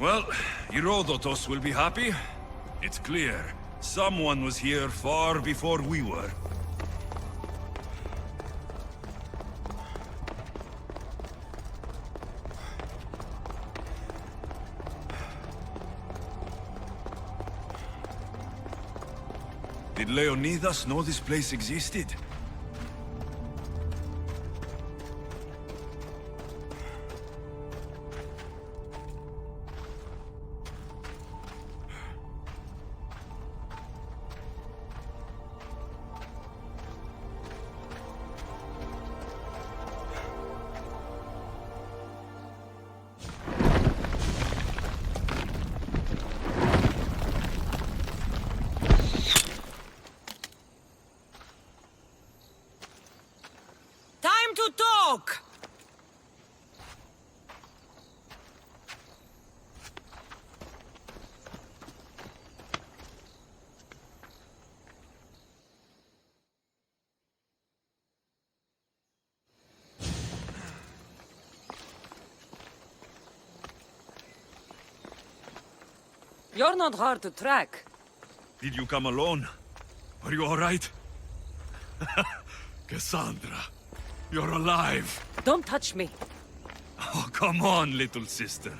Well, Herodotus will be happy. It's clear. Someone was here far before we were. Did Leonidas know this place existed? Talk! You're not hard to track. Did you come alone? Are you all right? Cassandra, you're alive. Don't touch me. Oh, come on, little sister.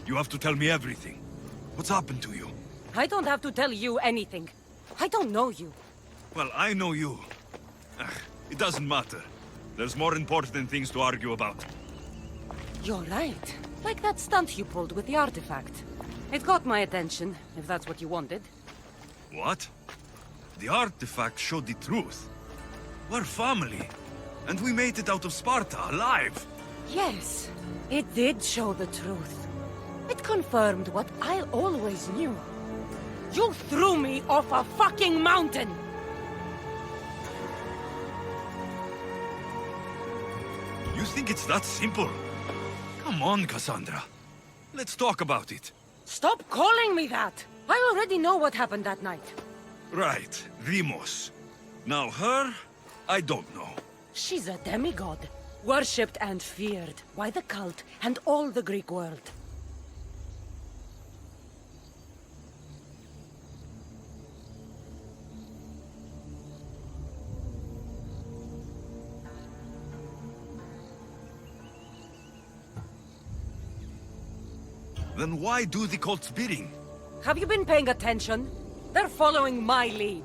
You have to tell me everything. What's happened to you? I don't have to tell you anything. I don't know you. Well, I know you. It doesn't matter. There's more important things to argue about. You're right. Like that stunt you pulled with the artifact. It got my attention, if that's what you wanted. What? The artifact showed the truth. We're family. And we made it out of Sparta, alive. Yes, it did show the truth. It confirmed what I always knew. You threw me off a fucking mountain! You think it's that simple? Come on, Cassandra. Let's talk about it. Stop calling me that! I already know what happened that night. Right, Deimos. Now her, I don't know. She's a demigod, worshipped and feared by the cult and all the Greek world. Then why do the cult's bidding? Have you been paying attention? They're following my lead.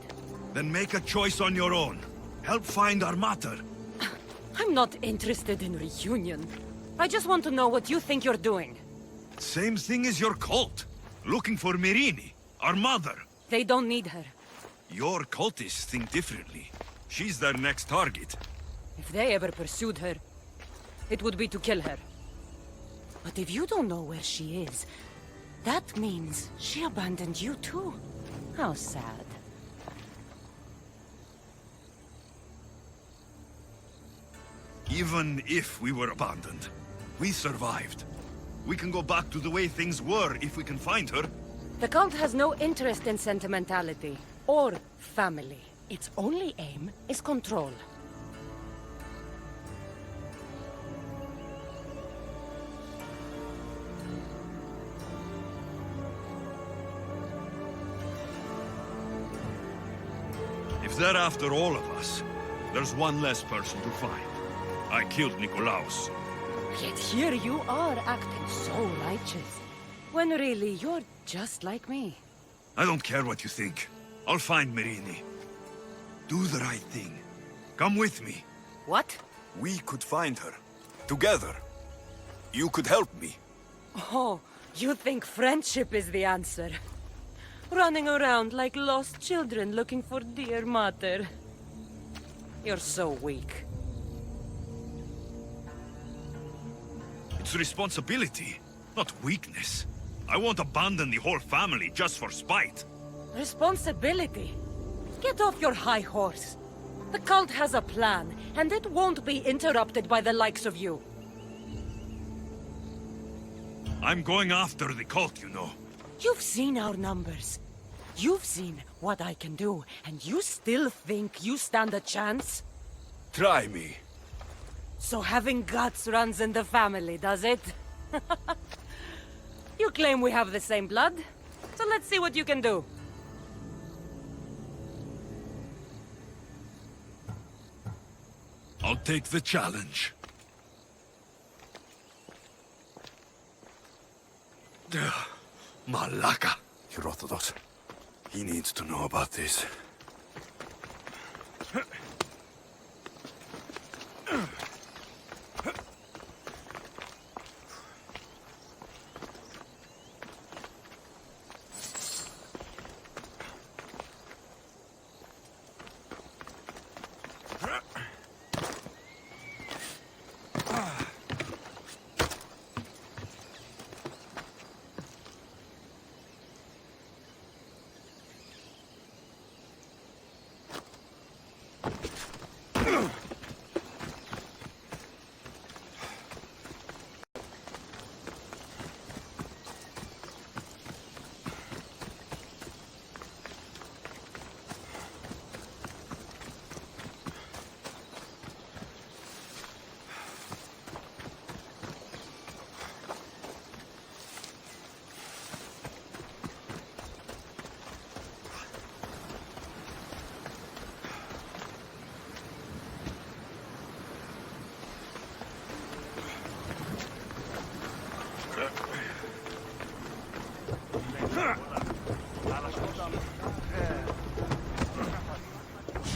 Then make a choice on your own. Help find our mater. I'm not interested in reunion. I just want to know what you think you're doing. Same thing as your cult. Looking for Myrrine, our mother. They don't need her. Your cultists think differently. She's their next target. If they ever pursued her, it would be to kill her. But if you don't know where she is, that means she abandoned you too. How sad. Even if we were abandoned, we survived. We can go back to the way things were if we can find her. The cult has no interest in sentimentality or family. Its only aim is control. If they're after all of us, there's one less person to find. I killed Nikolaos. Yet here you are acting so righteous. When really you're just like me. I don't care what you think. I'll find Myrrine. Do the right thing. Come with me. What? We could find her. Together. You could help me. Oh, you think friendship is the answer? Running around like lost children looking for dear mother. You're so weak. It's responsibility, not weakness. I won't abandon the whole family just for spite. Responsibility? Get off your high horse. The cult has a plan, and it won't be interrupted by the likes of you. I'm going after the cult, you know. You've seen our numbers. You've seen what I can do, and you still think you stand a chance? Try me. So having guts runs in the family, does it? You claim we have the same blood, so let's see what you can do. I'll take the challenge. Malaka. Herodotus. He needs to know about this.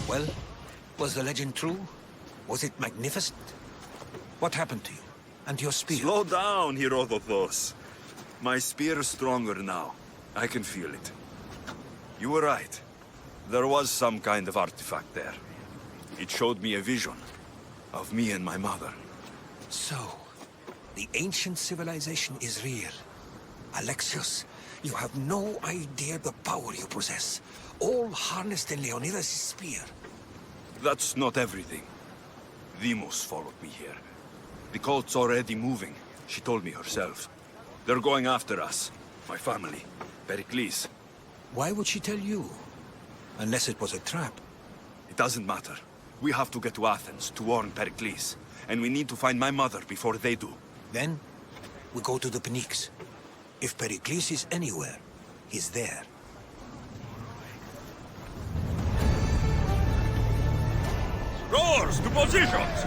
Well, was the legend true? Was it magnificent? What happened to you? And your spear? Slow down, Herodotus. My spear is stronger now. I can feel it. You were right. There was some kind of artifact there. It showed me a vision of me and my mother. So, the ancient civilization is real. Alexios, you have no idea the power you possess. All harnessed in Leonidas' spear. That's not everything. Demos followed me here. The cult's already moving, she told me herself. They're going after us. My family. Pericles. Why would she tell you? Unless it was a trap. It doesn't matter. We have to get to Athens to warn Pericles. And we need to find my mother before they do. Then, we go to the Pnyx. If Pericles is anywhere, he's there. Rowers, to positions!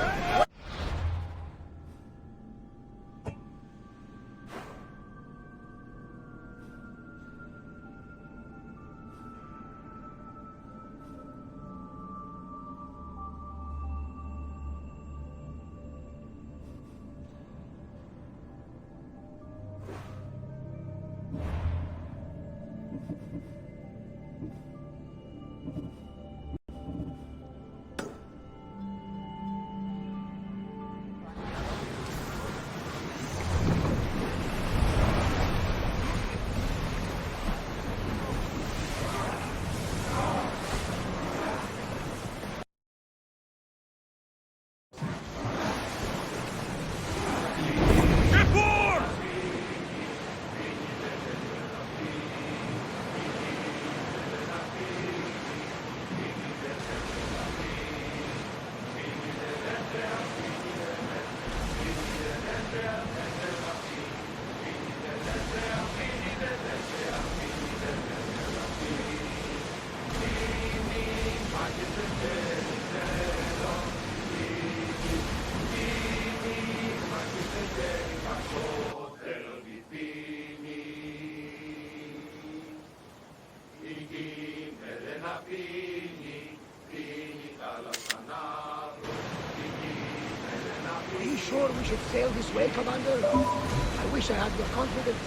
Are you sure we should sail this way, Commander? I wish I had your confidence.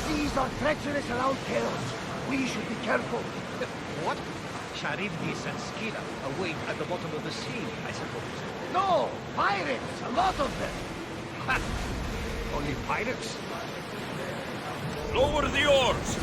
Seas are treacherous around Chaos. We should be careful. What? Charybdis and Scylla await at the bottom of the sea, I suppose. No! Pirates! A lot of them! Only pirates? Lower the oars!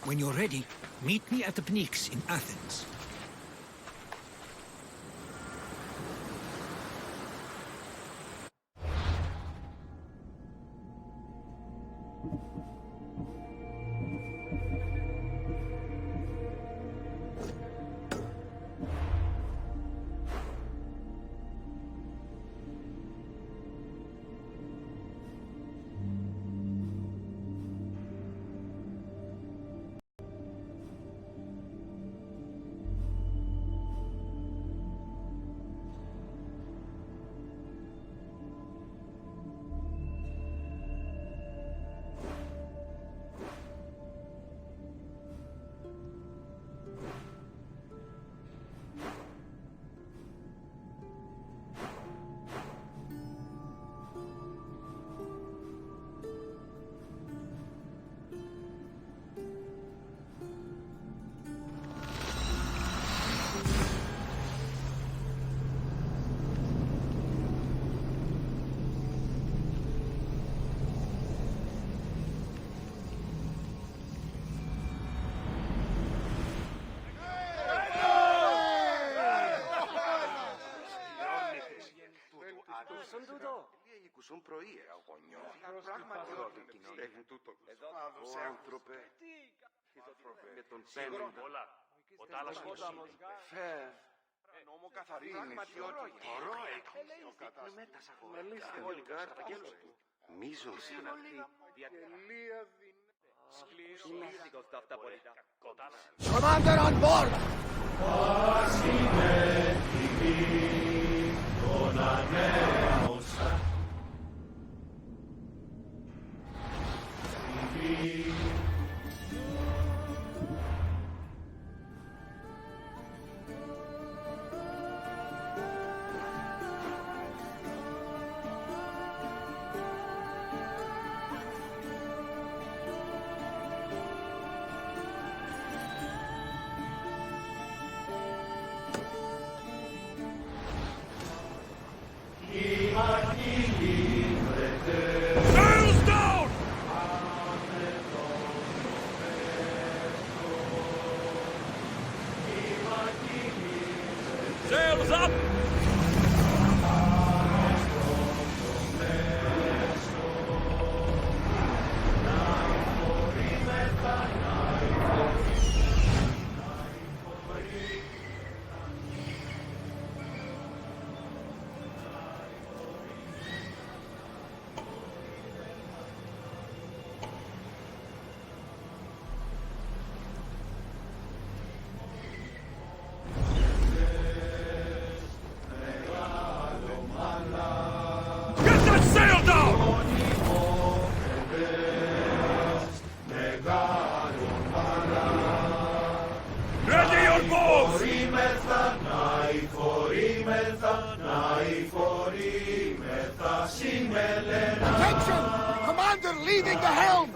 When you're ready, meet me at the Pnyx in Athens. Άνθρωπε, με τον πένοντα. Ο τάλασσος. Φεύ. Νόμο καθαρίζει. Χορό μελίστε όλοι καταγγέλους του. Μίζον συναχθεί. Commander on board! Sails down! Sails up! Get that sail down! Ready your bows! Attention! Commander leading the helm!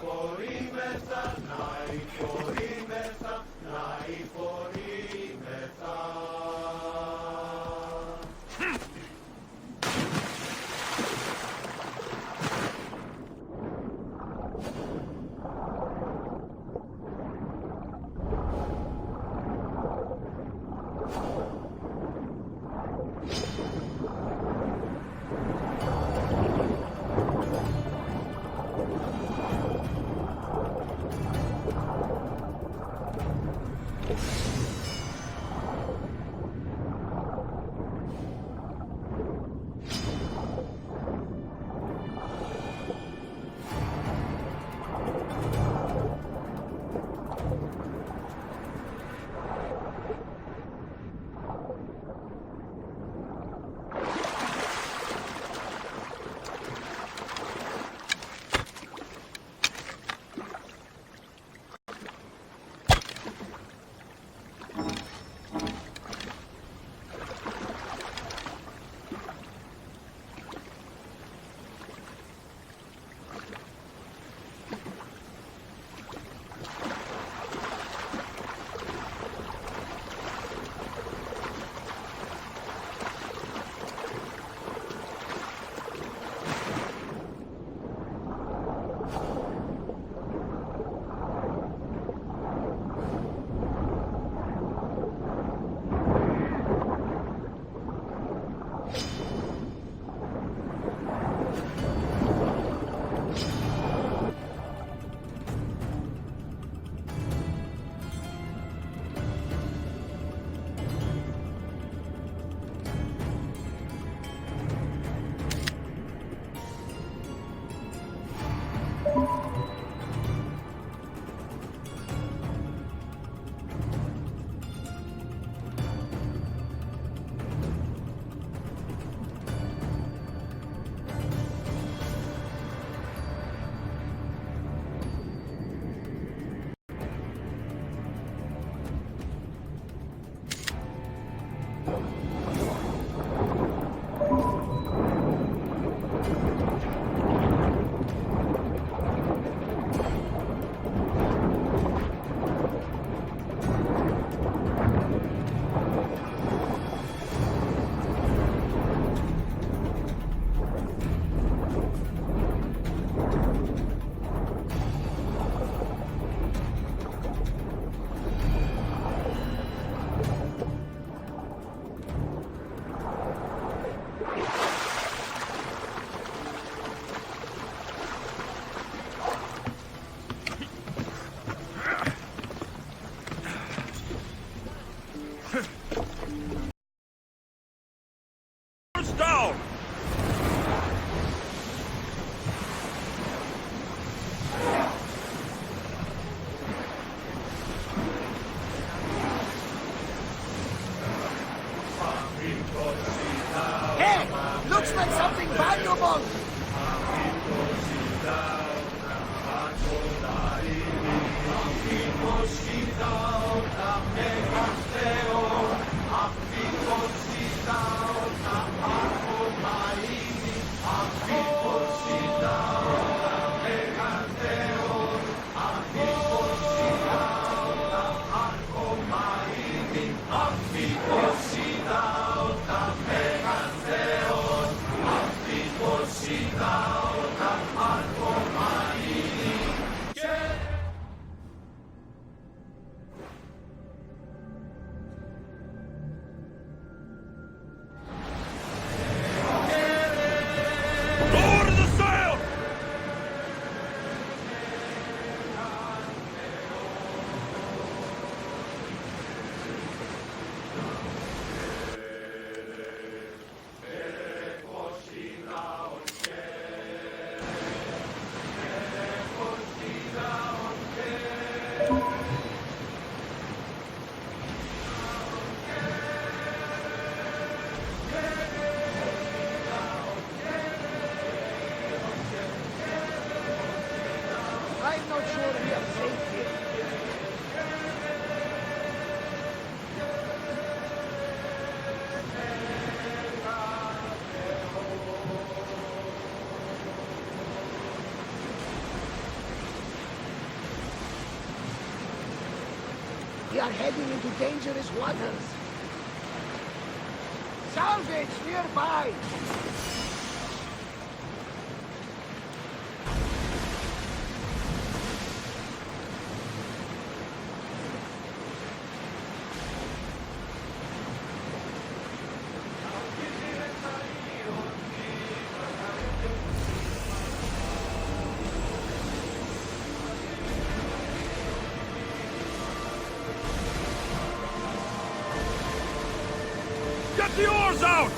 We are heading into dangerous waters. Salvage nearby! Get the oars out!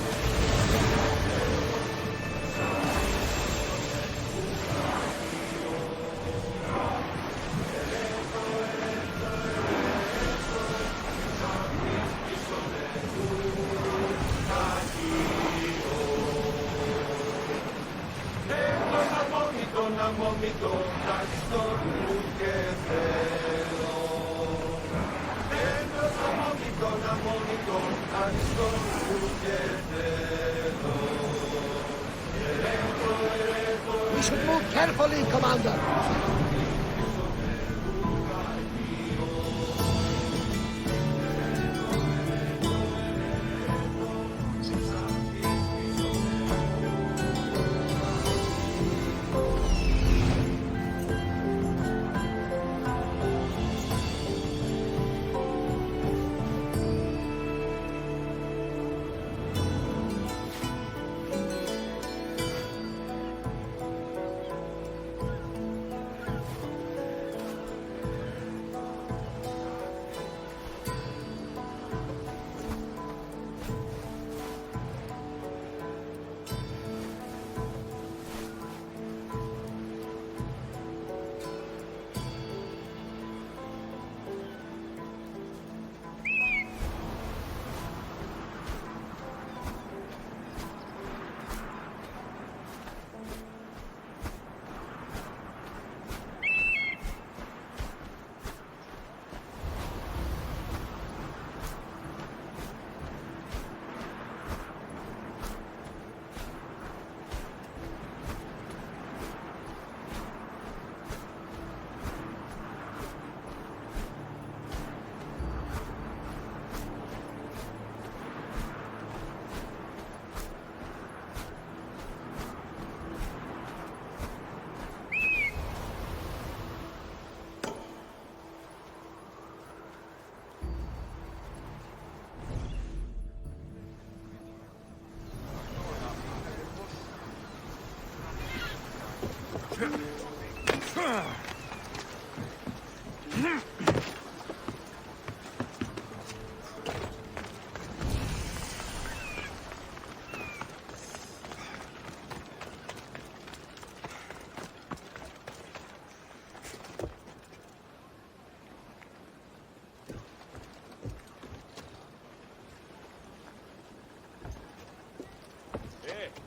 We should move carefully, Commander.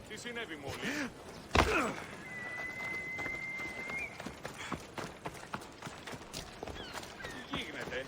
Τι συνέβη μόλις? Τι γίνεται?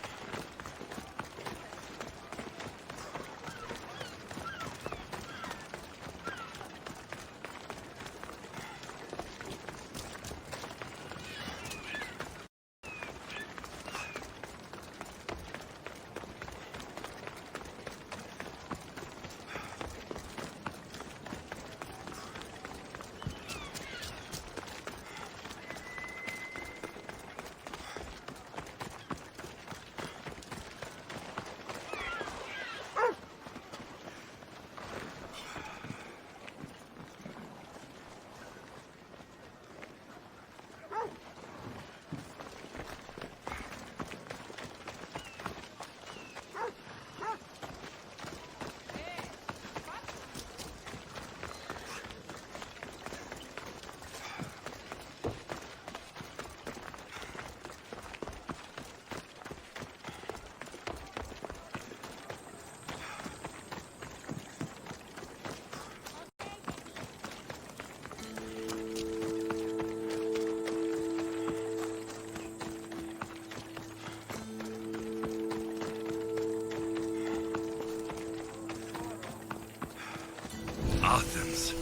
Athens.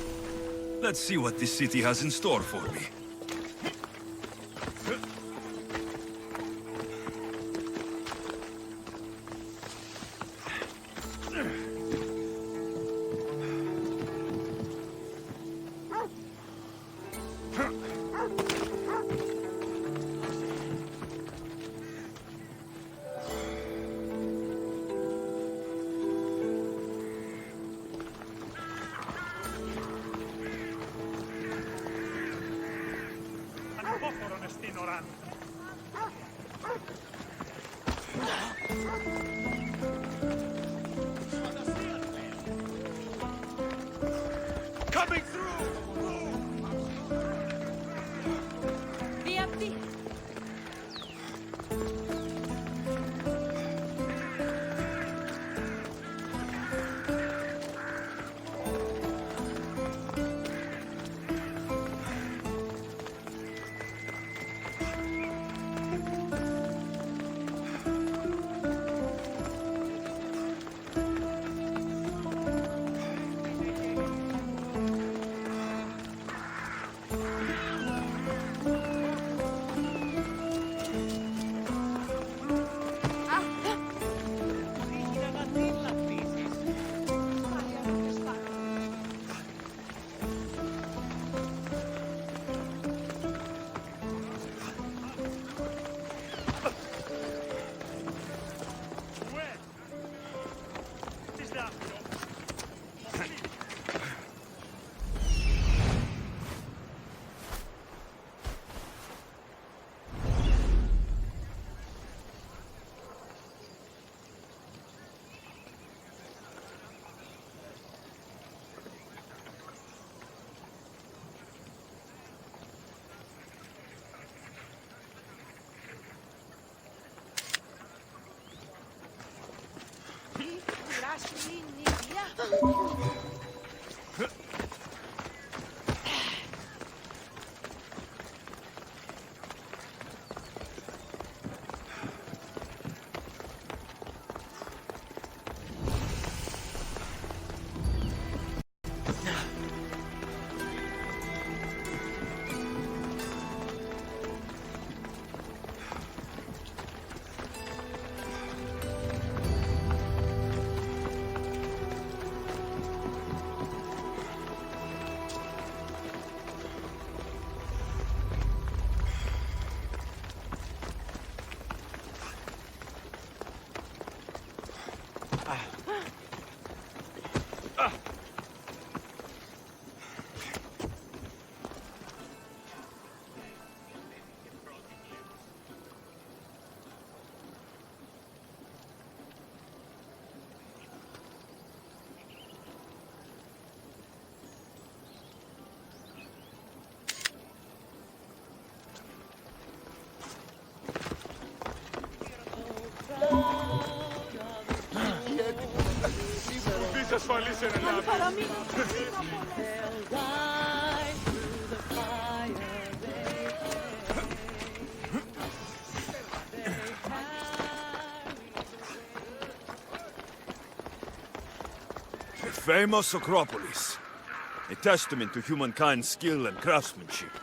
Let's see what this city has in store for me. ασφαλής εν Ελλάδα. The famous Acropolis. A testament to humankind's skill and craftsmanship.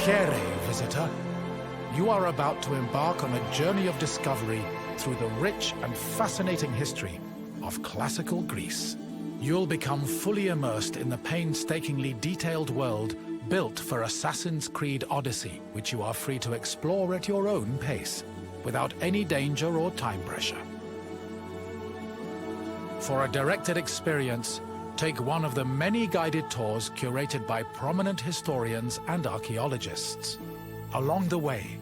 Chere, visitor. You are about to embark on a journey of discovery through the rich and fascinating history of classical Greece. You'll become fully immersed in the painstakingly detailed world built for Assassin's Creed Odyssey, which you are free to explore at your own pace, without any danger or time pressure. For a directed experience, take one of the many guided tours curated by prominent historians and archaeologists. Along the way,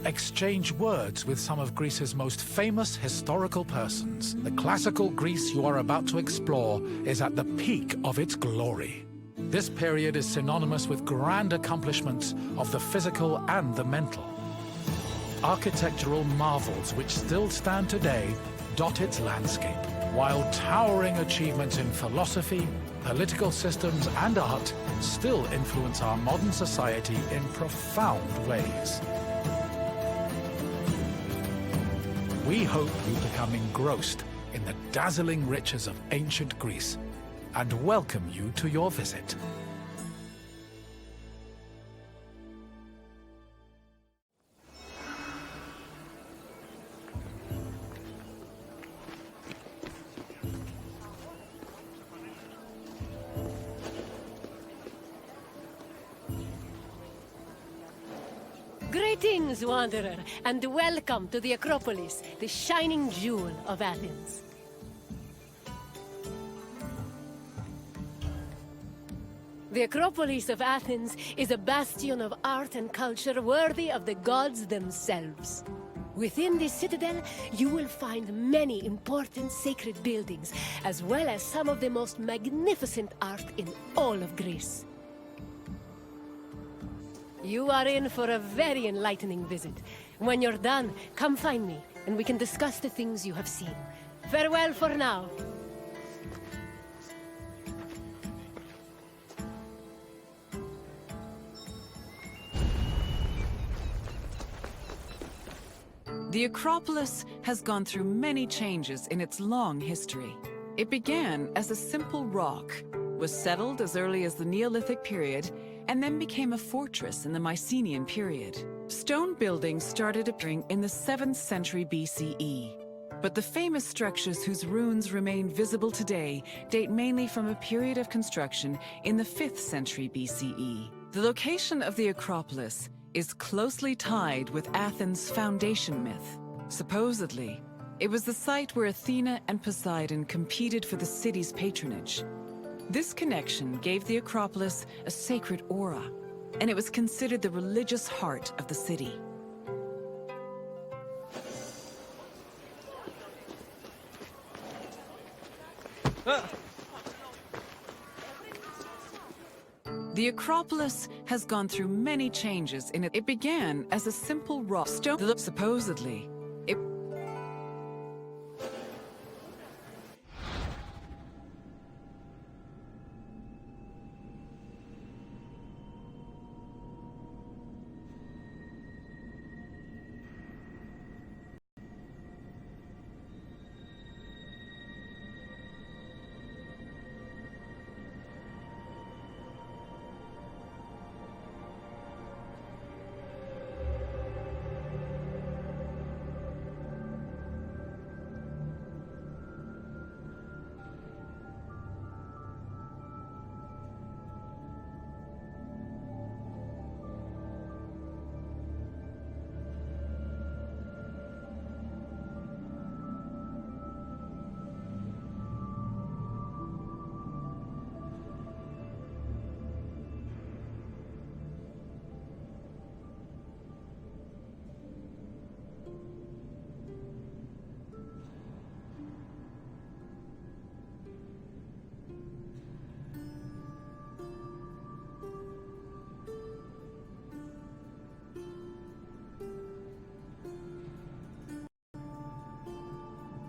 exchange words with some of Greece's most famous historical persons. The classical Greece you are about to explore is at the peak of its glory. This period is synonymous with grand accomplishments of the physical and the mental. Architectural marvels which still stand today dot its landscape, while towering achievements in philosophy, political systems, and art still influence our modern society in profound ways. We hope you become engrossed in the dazzling riches of ancient Greece and welcome you to your visit. Greetings, wanderer, and welcome to the Acropolis, the shining jewel of Athens. The Acropolis of Athens is a bastion of art and culture worthy of the gods themselves. Within this citadel, you will find many important sacred buildings, as well as some of the most magnificent art in all of Greece. You are in for a very enlightening visit. When you're done, come find me, and we can discuss the things you have seen. Farewell for now. The Acropolis has gone through many changes in its long history. It began as a simple rock, was settled as early as the Neolithic period, and then became a fortress in the Mycenaean period. Stone buildings started appearing in the 7th century BCE. But the famous structures whose ruins remain visible today date mainly from a period of construction in the 5th century BCE. The location of the Acropolis is closely tied with Athens' foundation myth. Supposedly, it was the site where Athena and Poseidon competed for the city's patronage. This connection gave the Acropolis a sacred aura, and it was considered the religious heart of the city. The Acropolis has gone through many changes in it. It began as a simple rock stone. Supposedly,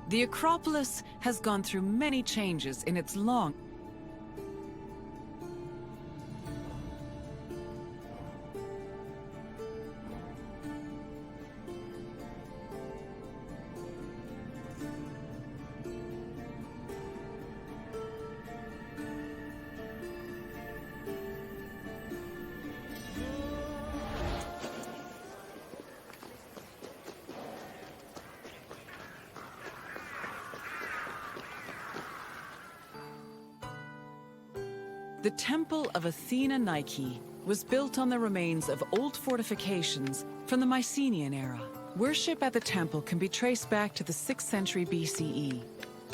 the Acropolis has gone through many changes in its long... The Temple of Athena Nike was built on the remains of old fortifications from the Mycenaean era. Worship at the temple can be traced back to the 6th century BCE,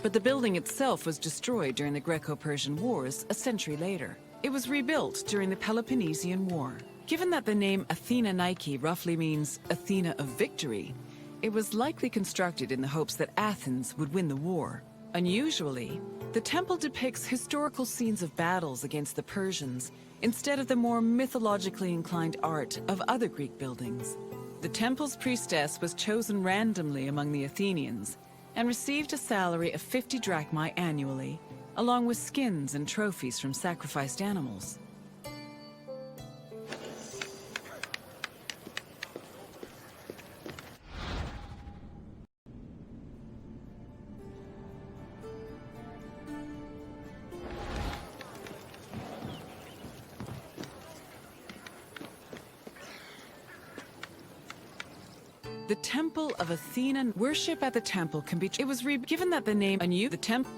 but the building itself was destroyed during the Greco-Persian Wars a century later. It was rebuilt during the Peloponnesian War. Given that the name Athena Nike roughly means Athena of victory, it was likely constructed in the hopes that Athens would win the war. Unusually, the temple depicts historical scenes of battles against the Persians instead of the more mythologically inclined art of other Greek buildings. The temple's priestess was chosen randomly among the Athenians and received a salary of 50 drachmae annually, along with skins and trophies from sacrificed animals. The Temple of Athena. Worship at the temple can be. It was given that the name the temple.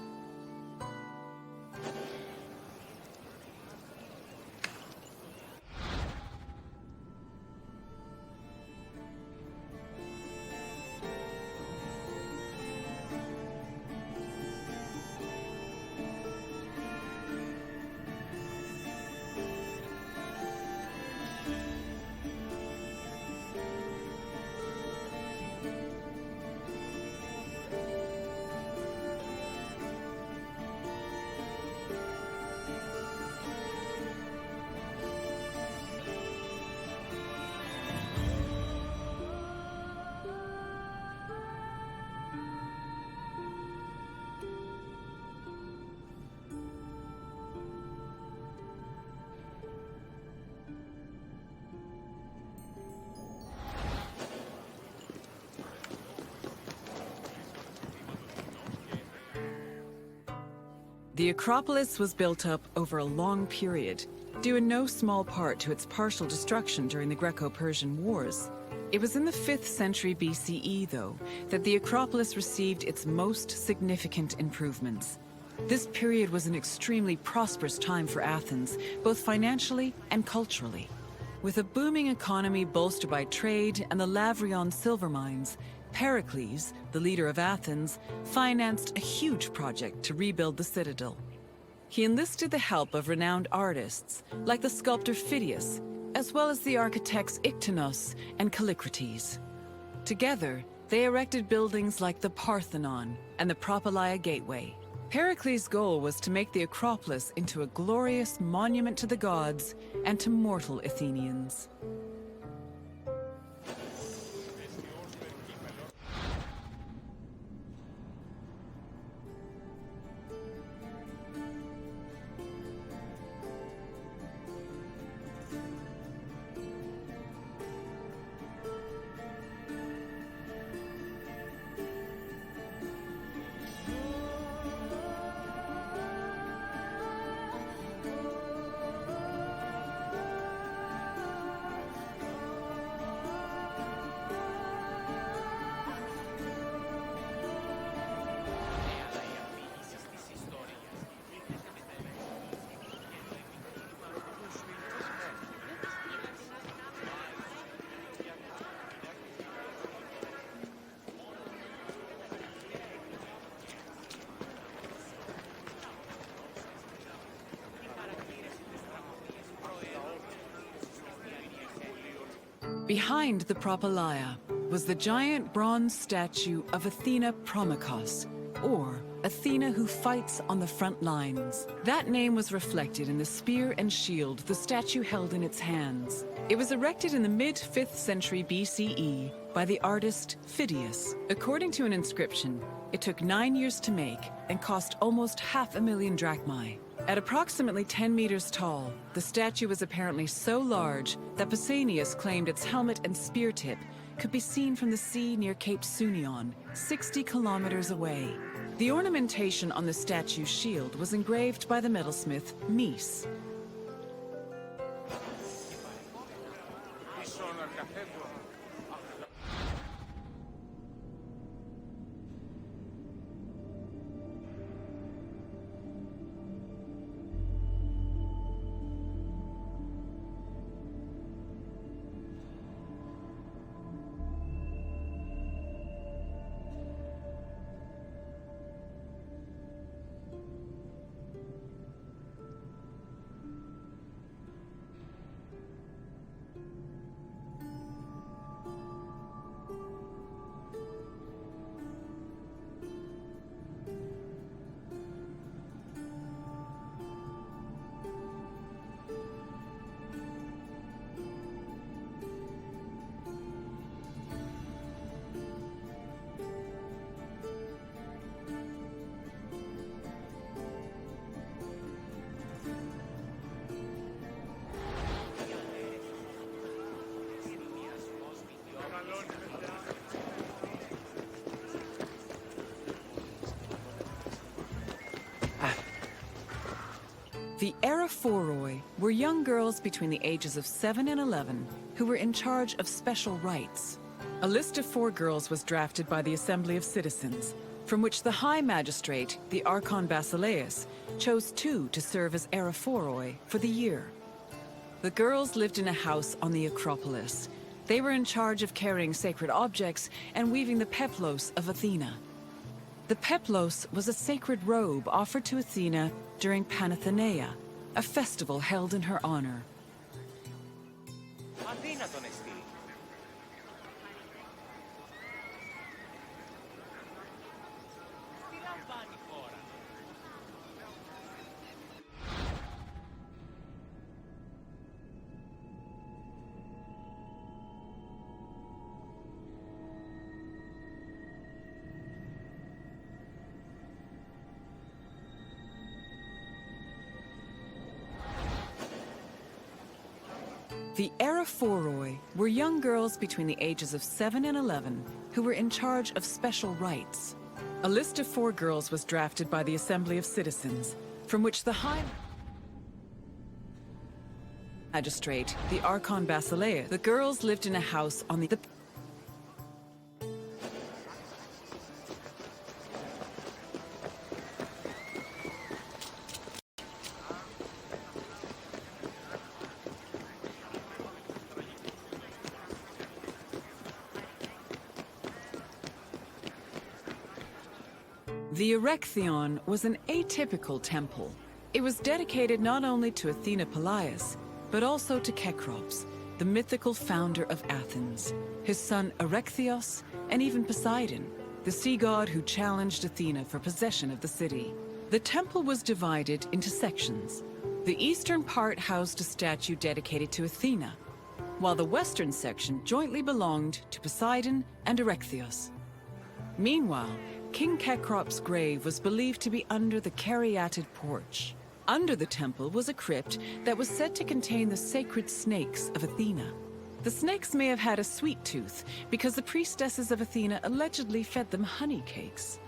The Acropolis was built up over a long period, due in no small part to its partial destruction during the Greco-Persian Wars. It was in the 5th century BCE, though, that the Acropolis received its most significant improvements. This period was an extremely prosperous time for Athens, both financially and culturally. With a booming economy bolstered by trade and the Lavrion silver mines, Pericles, the leader of Athens, financed a huge project to rebuild the citadel. He enlisted the help of renowned artists, like the sculptor Phidias, as well as the architects Iktinos and Callicrates. Together, they erected buildings like the Parthenon and the Propylaea Gateway. Pericles' goal was to make the Acropolis into a glorious monument to the gods and to mortal Athenians. Behind the Propylaea was the giant bronze statue of Athena Promachos, or Athena who fights on the front lines. That name was reflected in the spear and shield the statue held in its hands. It was erected in the mid-5th century BCE by the artist Phidias. According to an inscription, it took 9 years to make and cost almost 500,000 drachmae. At approximately 10 meters tall, the statue was apparently so large that Pausanias claimed its helmet and spear tip could be seen from the sea near Cape Sunion, 60 kilometers away. The ornamentation on the statue's shield was engraved by the metalsmith Mies. The Eraphoroi were young girls between the ages of 7 and 11 who were in charge of special rites. A list of 4 girls was drafted by the Assembly of Citizens, from which the High Magistrate, the Archon Basileus, chose 2 to serve as Eraphoroi for the year. The girls lived in a house on the Acropolis. They were in charge of carrying sacred objects and weaving the peplos of Athena. The peplos was a sacred robe offered to Athena during Panathenaea, a festival held in her honor. Athena τον εστί. Τι λαμβάνει η χώρα. The Eraphoroi were young girls between the ages of 7 and 11 who were in charge of special rites. A list of 4 girls was drafted by the Assembly of Citizens, from which the High Magistrate, the Archon Basileus, the girls lived in a house on the The Erechtheion was an atypical temple. It was dedicated not only to Athena Pelias, but also to Cecrops, the mythical founder of Athens, his son Erechtheos, and even Poseidon, the sea god who challenged Athena for possession of the city. The temple was divided into sections. The eastern part housed a statue dedicated to Athena, while the western section jointly belonged to Poseidon and Erechtheos. Meanwhile, King Cecrops' grave was believed to be under the caryatid porch. Under the temple was a crypt that was said to contain the sacred snakes of Athena. The snakes may have had a sweet tooth because the priestesses of Athena allegedly fed them honey cakes.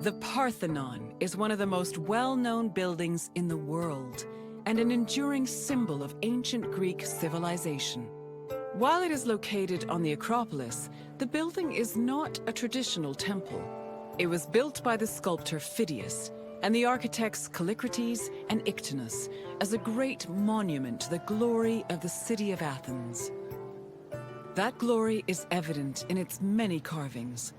The Parthenon is one of the most well-known buildings in the world and an enduring symbol of ancient Greek civilization. While it is located on the Acropolis, the building is not a traditional temple. It was built by the sculptor Phidias and the architects Callicrates and Ictinus as a great monument to the glory of the city of Athens. That glory is evident in its many carvings.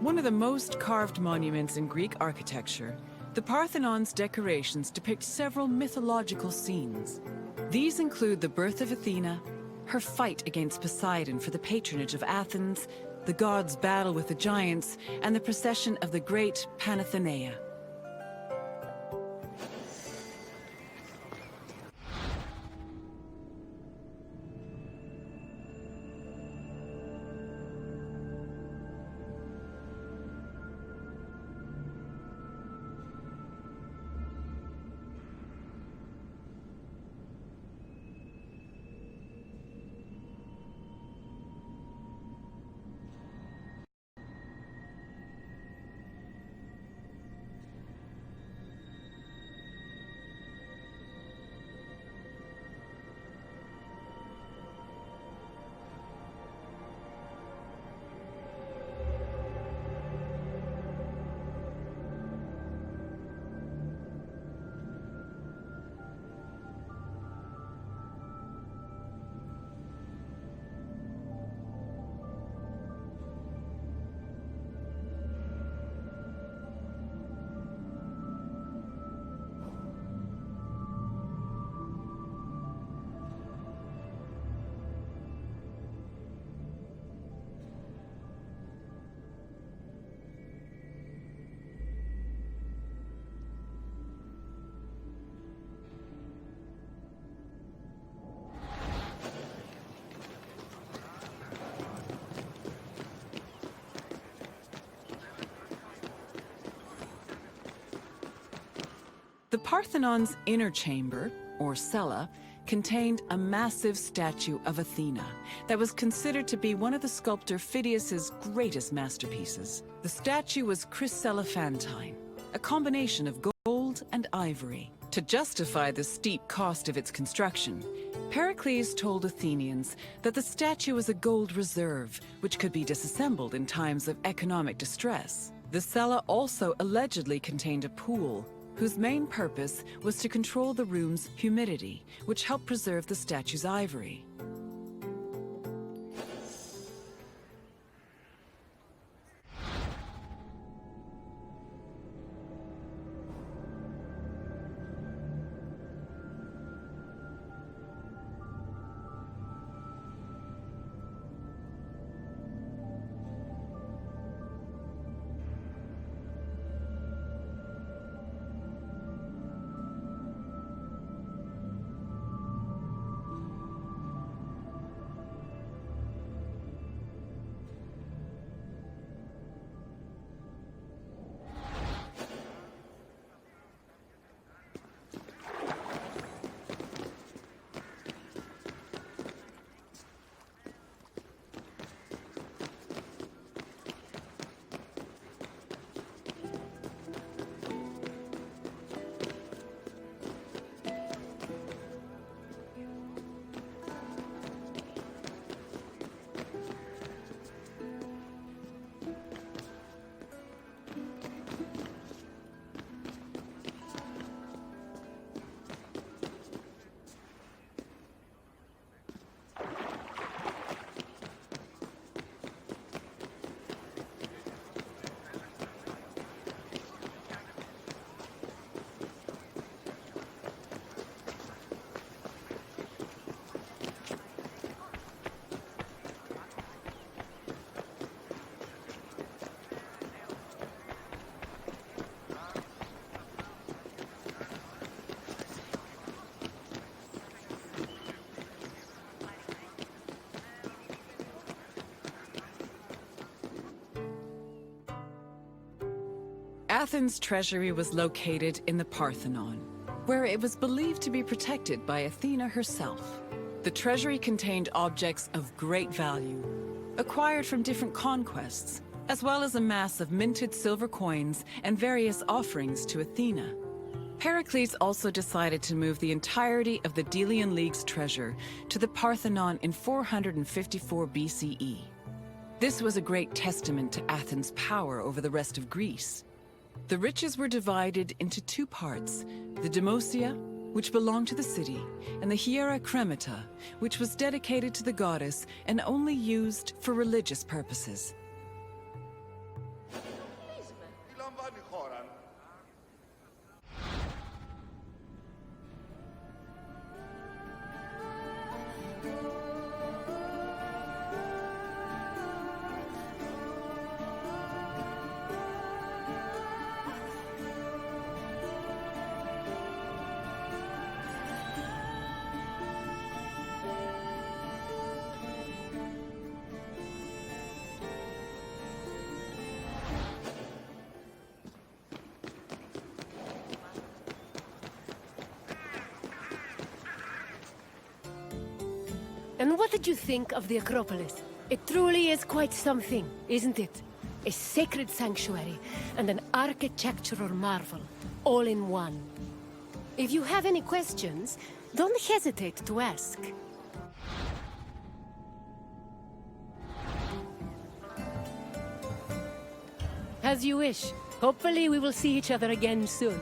One of the most carved monuments in Greek architecture, the Parthenon's decorations depict several mythological scenes. These include the birth of Athena, her fight against Poseidon for the patronage of Athens, the gods' battle with the giants, and the procession of the great Panathenaea. The Parthenon's inner chamber, or cella, contained a massive statue of Athena that was considered to be one of the sculptor Phidias's greatest masterpieces. The statue was chryselephantine, a combination of gold and ivory. To justify the steep cost of its construction, Pericles told Athenians that the statue was a gold reserve, which could be disassembled in times of economic distress. The cella also allegedly contained a pool, whose main purpose was to control the room's humidity, which helped preserve the statue's ivory. Athens' treasury was located in the Parthenon, where it was believed to be protected by Athena herself. The treasury contained objects of great value, acquired from different conquests, as well as a mass of minted silver coins and various offerings to Athena. Pericles also decided to move the entirety of the Delian League's treasure to the Parthenon in 454 BCE. This was a great testament to Athens' power over the rest of Greece. The riches were divided into two parts, the Demosia, which belonged to the city, and the Hiera Cremata, which was dedicated to the goddess and only used for religious purposes. And what did you think of the Acropolis? It truly is quite something, isn't it? A sacred sanctuary and an architectural marvel, all in one. If you have any questions, don't hesitate to ask. As you wish. Hopefully we will see each other again soon.